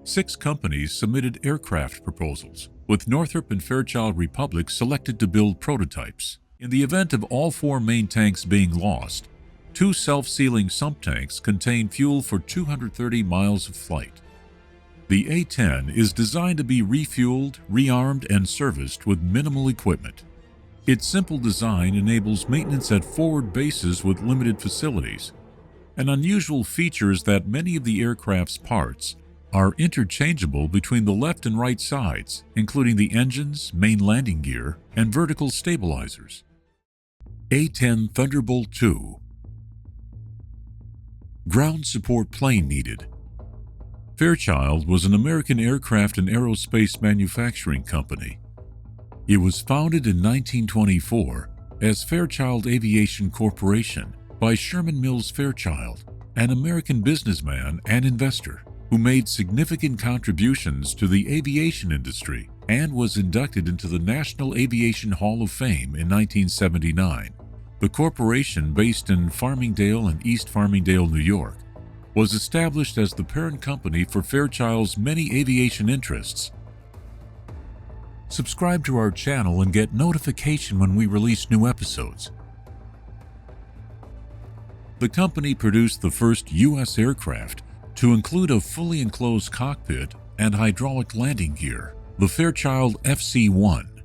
6 companies submitted aircraft proposals, with Northrop and Fairchild Republic selected to build prototypes. In the event of all 4 main tanks being lost, 2 self-sealing sump tanks contain fuel for 230 miles of flight. The A-10 is designed to be refueled, rearmed, and serviced with minimal equipment. Its simple design enables maintenance at forward bases with limited facilities. An unusual feature is that many of the aircraft's parts are interchangeable between the left and right sides, including the engines, main landing gear, and vertical stabilizers. A-10 Thunderbolt II. Ground support plane needed. Fairchild was an American aircraft and aerospace manufacturing company. It was founded in 1924 as Fairchild Aviation Corporation by Sherman Mills Fairchild, an American businessman and investor who made significant contributions to the aviation industry and was inducted into the National Aviation Hall of Fame in 1979. The corporation, based in Farmingdale and East Farmingdale, New York, was established as the parent company for Fairchild's many aviation interests. Subscribe to our channel and get notification when we release new episodes. The company produced the first U.S. aircraft to include a fully enclosed cockpit and hydraulic landing gear, the Fairchild FC-1.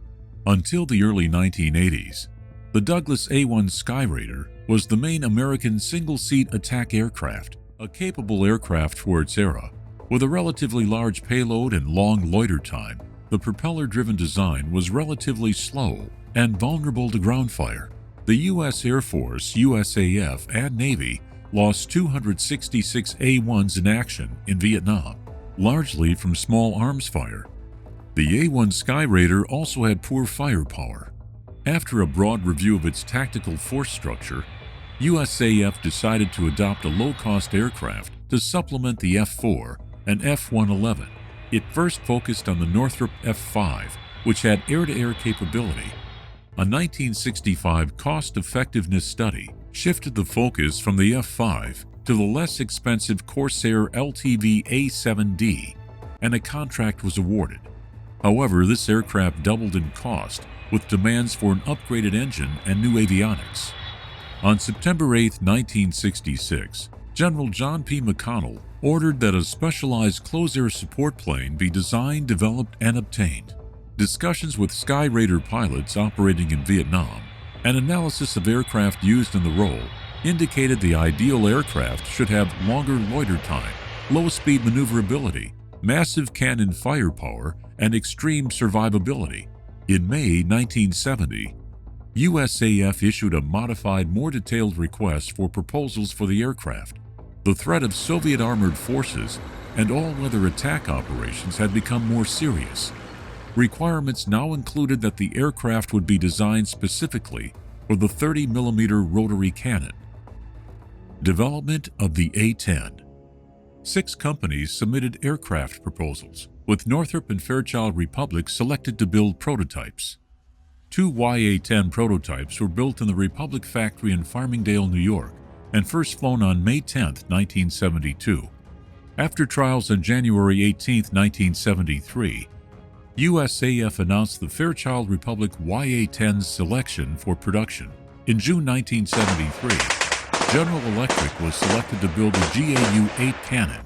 Until the early 1980s, the Douglas A-1 Skyraider was the main American single-seat attack aircraft, a capable aircraft for its era. With a relatively large payload and long loiter time, the propeller-driven design was relatively slow and vulnerable to ground fire. The U.S. Air Force, USAF, and Navy lost 266 A-1s in action in Vietnam, largely from small arms fire. The A-1 Skyraider also had poor firepower. After a broad review of its tactical force structure, USAF decided to adopt a low-cost aircraft to supplement the F-4 and F-111. It first focused on the Northrop F-5, which had air-to-air capability. A 1965 cost-effectiveness study shifted the focus from the F-5 to the less expensive Corsair LTV A-7D, and a contract was awarded. However, this aircraft doubled in cost, with demands for an upgraded engine and new avionics. On September 8, 1966, General John P. McConnell ordered that a specialized close-air support plane be designed, developed, and obtained. Discussions with Skyraider pilots operating in Vietnam and analysis of aircraft used in the role indicated the ideal aircraft should have longer loiter time, low-speed maneuverability, massive cannon firepower, and extreme survivability. In May 1970, USAF issued a modified, more detailed request for proposals for the aircraft. The threat of Soviet armored forces and all-weather attack operations had become more serious. Requirements now included that the aircraft would be designed specifically for the 30mm rotary cannon. Development of the A-10. 6 companies submitted aircraft proposals, with Northrop and Fairchild Republic selected to build prototypes. 2 YA-10 prototypes were built in the Republic factory in Farmingdale, New York, and first flown on May 10, 1972. After trials on January 18, 1973, USAF announced the Fairchild Republic YA-10's selection for production. In June 1973, General Electric was selected to build the GAU-8 cannon.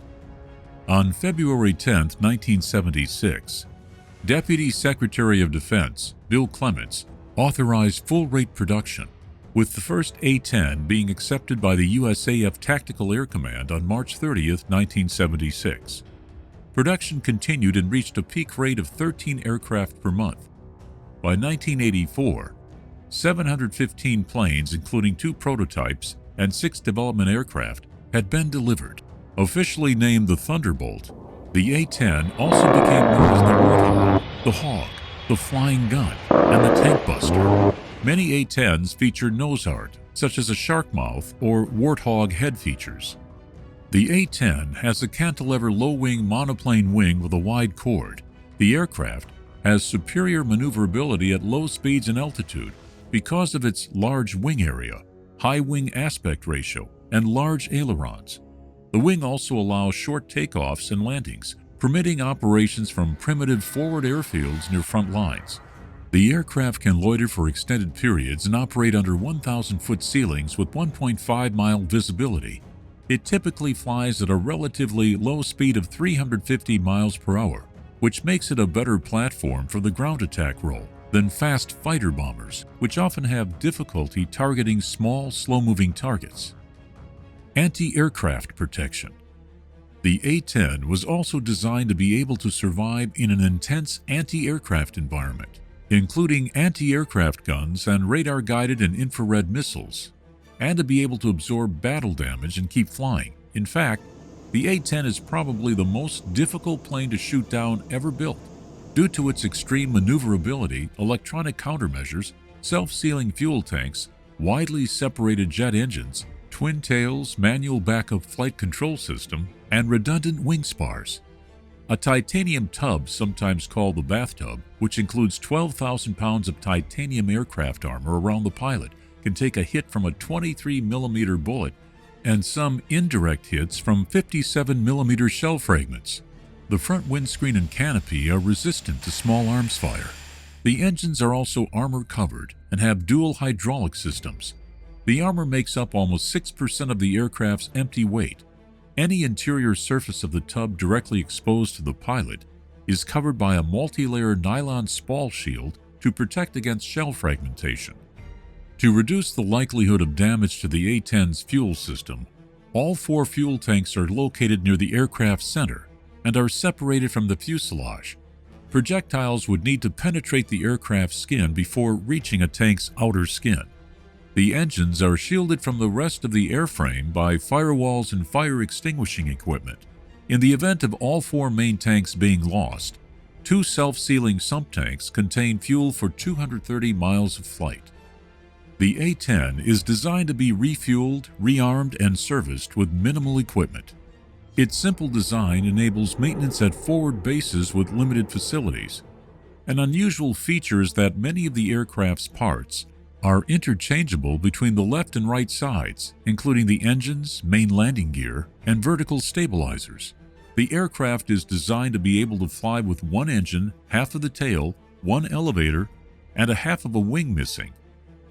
On February 10, 1976, Deputy Secretary of Defense Bill Clements authorized full-rate production, with the first A-10 being accepted by the USAF Tactical Air Command on March 30, 1976. Production continued and reached a peak rate of 13 aircraft per month. By 1984, 715 planes, including 2 prototypes and 6 development aircraft, had been delivered. Officially named the Thunderbolt, the A-10 also became known as the Warthog, the Hog, the Flying Gun, and the Tankbuster. Many A-10s feature nose art, such as a shark mouth or Warthog head features. The A-10 has a cantilever low-wing monoplane wing with a wide chord. The aircraft has superior maneuverability at low speeds and altitude because of its large wing area, high wing aspect ratio, and large ailerons. The wing also allows short takeoffs and landings, permitting operations from primitive forward airfields near front lines. The aircraft can loiter for extended periods and operate under 1,000-foot ceilings with 1.5-mile visibility. It typically flies at a relatively low speed of 350 miles per hour, which makes it a better platform for the ground attack role than fast fighter bombers, which often have difficulty targeting small, slow-moving targets. Anti-aircraft protection. The A-10 was also designed to be able to survive in an intense anti-aircraft environment, including anti-aircraft guns and radar-guided and infrared missiles, and to be able to absorb battle damage and keep flying. In fact, the A-10 is probably the most difficult plane to shoot down ever built, due to its extreme maneuverability, electronic countermeasures, self-sealing fuel tanks, widely separated jet engines, twin tails, manual backup flight control system, and redundant wing spars. A titanium tub, sometimes called the bathtub, which includes 12,000 pounds of titanium aircraft armor around the pilot, can take a hit from a 23mm bullet and some indirect hits from 57mm shell fragments. The front windscreen and canopy are resistant to small arms fire. The engines are also armor-covered and have dual hydraulic systems. The armor makes up almost 6% of the aircraft's empty weight. Any interior surface of the tub directly exposed to the pilot is covered by a multi-layer nylon spall shield to protect against shell fragmentation. To reduce the likelihood of damage to the A-10's fuel system, all 4 fuel tanks are located near the aircraft center and are separated from the fuselage. Projectiles would need to penetrate the aircraft's skin before reaching a tank's outer skin. The engines are shielded from the rest of the airframe by firewalls and fire extinguishing equipment. In the event of all 4 main tanks being lost, 2 self-sealing sump tanks contain fuel for 230 miles of flight. The A-10 is designed to be refueled, rearmed, and serviced with minimal equipment. Its simple design enables maintenance at forward bases with limited facilities. An unusual feature is that many of the aircraft's parts are interchangeable between the left and right sides, including the engines, main landing gear, and vertical stabilizers. The aircraft is designed to be able to fly with 1 engine, half of the tail, 1 elevator, and a half of a wing missing.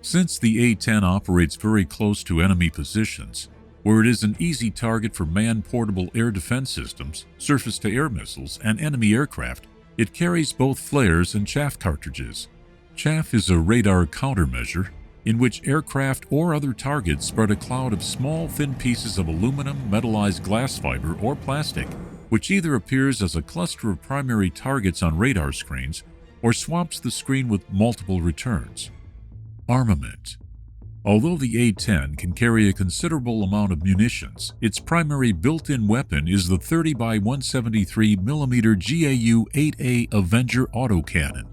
Since the A-10 operates very close to enemy positions, where it is an easy target for man-portable air defense systems, surface-to-air missiles, and enemy aircraft, it carries both flares and chaff cartridges. Chaff is a radar countermeasure in which aircraft or other targets spread a cloud of small, thin pieces of aluminum, metallized glass fiber, or plastic, which either appears as a cluster of primary targets on radar screens or swamps the screen with multiple returns. Armament. Although the A-10 can carry a considerable amount of munitions, its primary built-in weapon is the 30 by 173mm GAU-8 Avenger autocannon.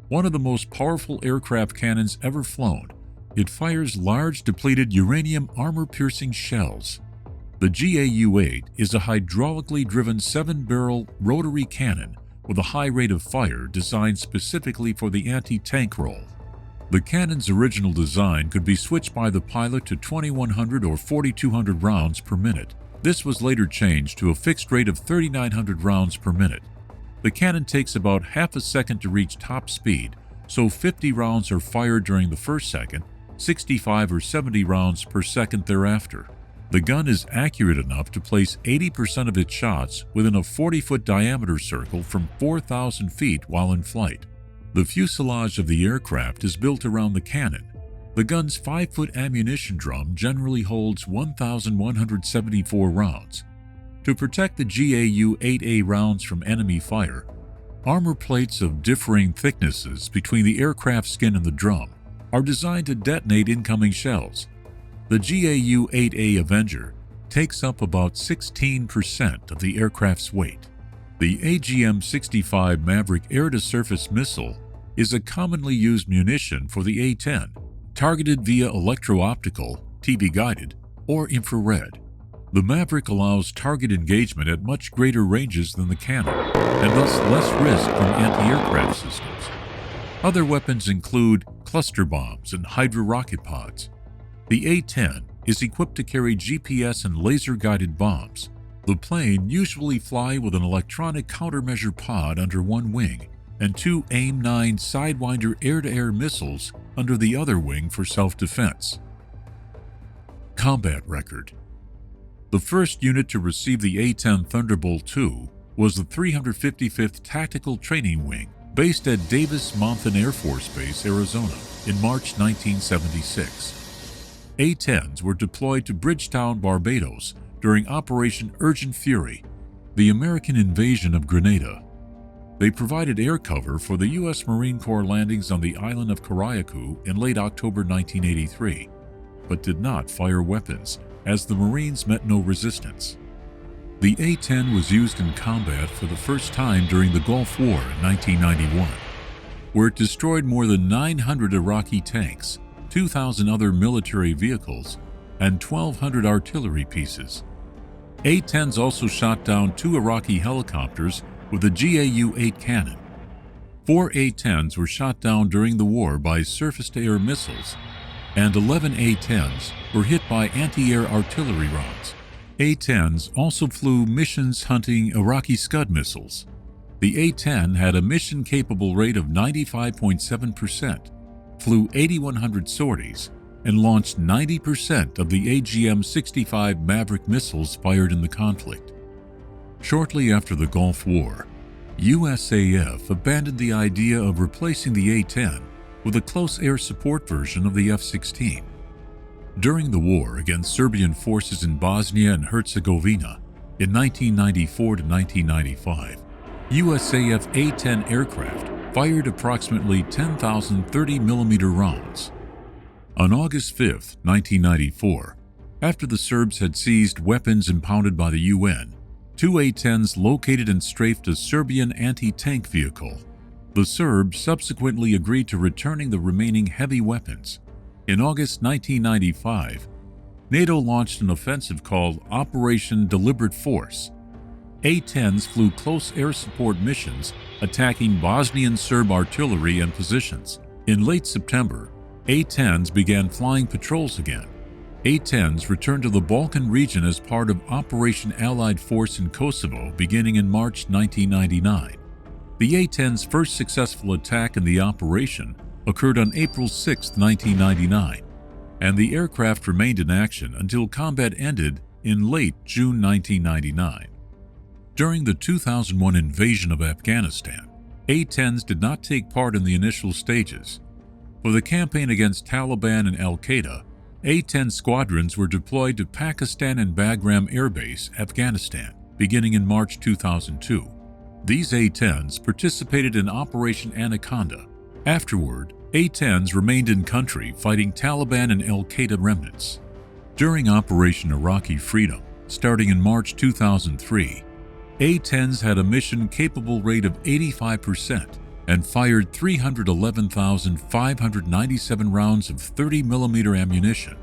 One of the most powerful aircraft cannons ever flown, it fires large depleted uranium armor-piercing shells. The GAU-8 is a hydraulically driven 7-barrel rotary cannon with a high rate of fire designed specifically for the anti-tank role. The cannon's original design could be switched by the pilot to 2,100 or 4,200 rounds per minute. This was later changed to a fixed rate of 3,900 rounds per minute. The cannon takes about half a second to reach top speed, so 50 rounds are fired during the first second, 65 or 70 rounds per second thereafter. The gun is accurate enough to place 80% of its shots within a 40-foot diameter circle from 4,000 feet while in flight. The fuselage of the aircraft is built around the cannon. The gun's 5-foot ammunition drum generally holds 1,174 rounds. To protect the GAU-8 rounds from enemy fire, armor plates of differing thicknesses between the aircraft skin and the drum are designed to detonate incoming shells. The GAU-8 Avenger takes up about 16% of the aircraft's weight. The AGM-65 Maverick air-to-surface missile is a commonly used munition for the A-10, targeted via electro-optical, TV-guided, or infrared. The Maverick allows target engagement at much greater ranges than the cannon, and thus less risk from anti-aircraft systems. Other weapons include cluster bombs and Hydra rocket pods. The A-10 is equipped to carry GPS and laser-guided bombs. The plane usually fly with an electronic countermeasure pod under one wing and two AIM-9 Sidewinder air-to-air missiles under the other wing for self-defense. Combat record. The first unit to receive the A-10 Thunderbolt II was the 355th Tactical Training Wing, based at Davis-Monthan Air Force Base, Arizona, in March 1976. A-10s were deployed to Bridgetown, Barbados, during Operation Urgent Fury, the American invasion of Grenada. They provided air cover for the U.S. Marine Corps landings on the island of Karayaku in late October 1983, but did not fire weapons, as the Marines met no resistance. The A-10 was used in combat for the first time during the Gulf War in 1991, where it destroyed more than 900 Iraqi tanks, 2,000 other military vehicles, and 1,200 artillery pieces. A-10s also shot down 2 Iraqi helicopters with a GAU-8 cannon. 4 A-10s were shot down during the war by surface-to-air missiles, and 11 A-10s were hit by anti-air artillery rounds. A-10s also flew missions hunting Iraqi Scud missiles. The A-10 had a mission-capable rate of 95.7%, flew 8,100 sorties, and launched 90% of the AGM-65 Maverick missiles fired in the conflict. Shortly after the Gulf War, USAF abandoned the idea of replacing the A-10 with a close air support version of the F-16. During the war against Serbian forces in Bosnia and Herzegovina in 1994 to 1995, USAF A-10 aircraft fired approximately 10,000 30mm rounds. On August 5, 1994, after the Serbs had seized weapons impounded by the UN, 2 A-10s located and strafed a Serbian anti-tank vehicle. The Serbs subsequently agreed to returning the remaining heavy weapons. In August 1995, NATO launched an offensive called Operation Deliberate Force. A-10s flew close air support missions, attacking Bosnian Serb artillery and positions. In late September, A-10s began flying patrols again. A-10s returned to the Balkan region as part of Operation Allied Force in Kosovo beginning in March 1999. The A-10's first successful attack in the operation occurred on April 6, 1999, and the aircraft remained in action until combat ended in late June 1999. During the 2001 invasion of Afghanistan, A-10s did not take part in the initial stages. For the campaign against Taliban and Al-Qaeda, A-10 squadrons were deployed to Pakistan and Bagram Air Base, Afghanistan, beginning in March 2002. These A-10s participated in Operation Anaconda. Afterward, A-10s remained in country fighting Taliban and Al-Qaeda remnants. During Operation Iraqi Freedom, starting in March 2003, A-10s had a mission-capable rate of 85% and fired 311,597 rounds of 30mm ammunition.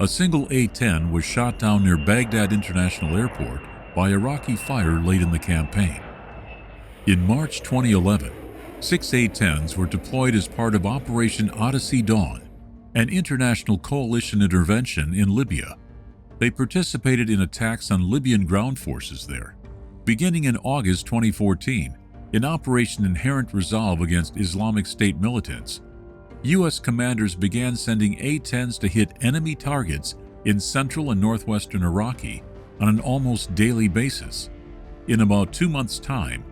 A single A-10 was shot down near Baghdad International Airport by Iraqi fire late in the campaign. In March 2011, 6 A-10s were deployed as part of Operation Odyssey Dawn, an international coalition intervention in Libya. They participated in attacks on Libyan ground forces there. Beginning in August 2014, in Operation Inherent Resolve against Islamic State militants, U.S. commanders began sending A-10s to hit enemy targets in central and northwestern Iraqi on an almost daily basis. In about 2 months' time,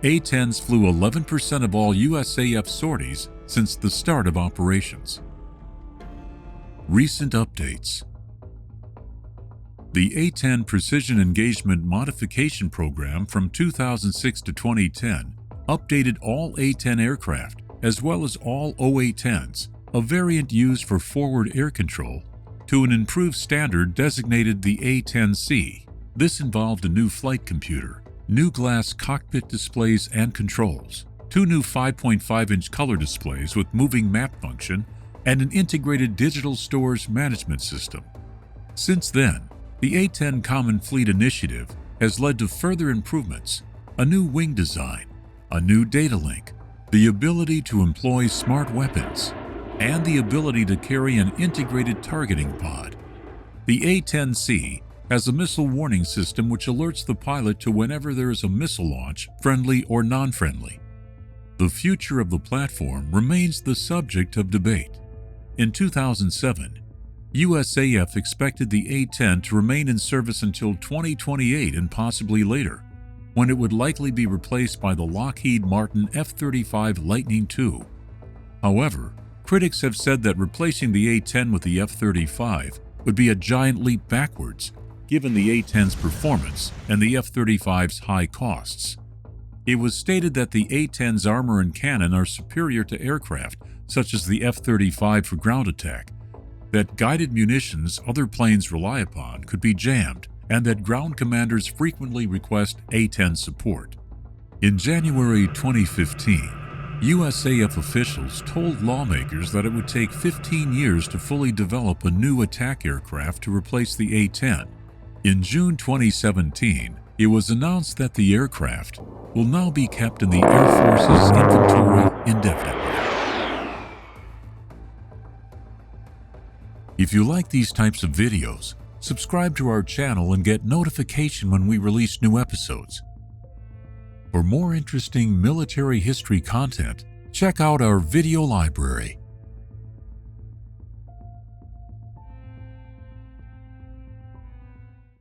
A-10s flew 11% of all USAF sorties since the start of operations. Recent updates. The A-10 Precision Engagement Modification Program from 2006 to 2010 updated all A-10 aircraft as well as all OA-10s, a variant used for forward air control, to an improved standard designated the A-10C. This involved a new flight computer, new glass cockpit displays and controls, 2 new 5.5-inch color displays with moving map function, and an integrated digital stores management system. Since then, the A-10 Common Fleet Initiative has led to further improvements, a new wing design, a new data link, the ability to employ smart weapons, and the ability to carry an integrated targeting pod. The A-10C has a missile warning system which alerts the pilot to whenever there is a missile launch, friendly or non-friendly. The future of the platform remains the subject of debate. In 2007, USAF expected the A-10 to remain in service until 2028 and possibly later, when it would likely be replaced by the Lockheed Martin F-35 Lightning II. However, critics have said that replacing the A-10 with the F-35 would be a giant leap backwards, given the A-10's performance and the F-35's high costs. It was stated that the A-10's armor and cannon are superior to aircraft, such as the F-35 for ground attack, that guided munitions other planes rely upon could be jammed, and that ground commanders frequently request A-10 support. In January 2015, USAF officials told lawmakers that it would take 15 years to fully develop a new attack aircraft to replace the A-10. In June 2017, it was announced that the aircraft will now be kept in the Air Force's inventory indefinitely. If you like these types of videos, subscribe to our channel and get notification when we release new episodes. For more interesting military history content, check out our video library.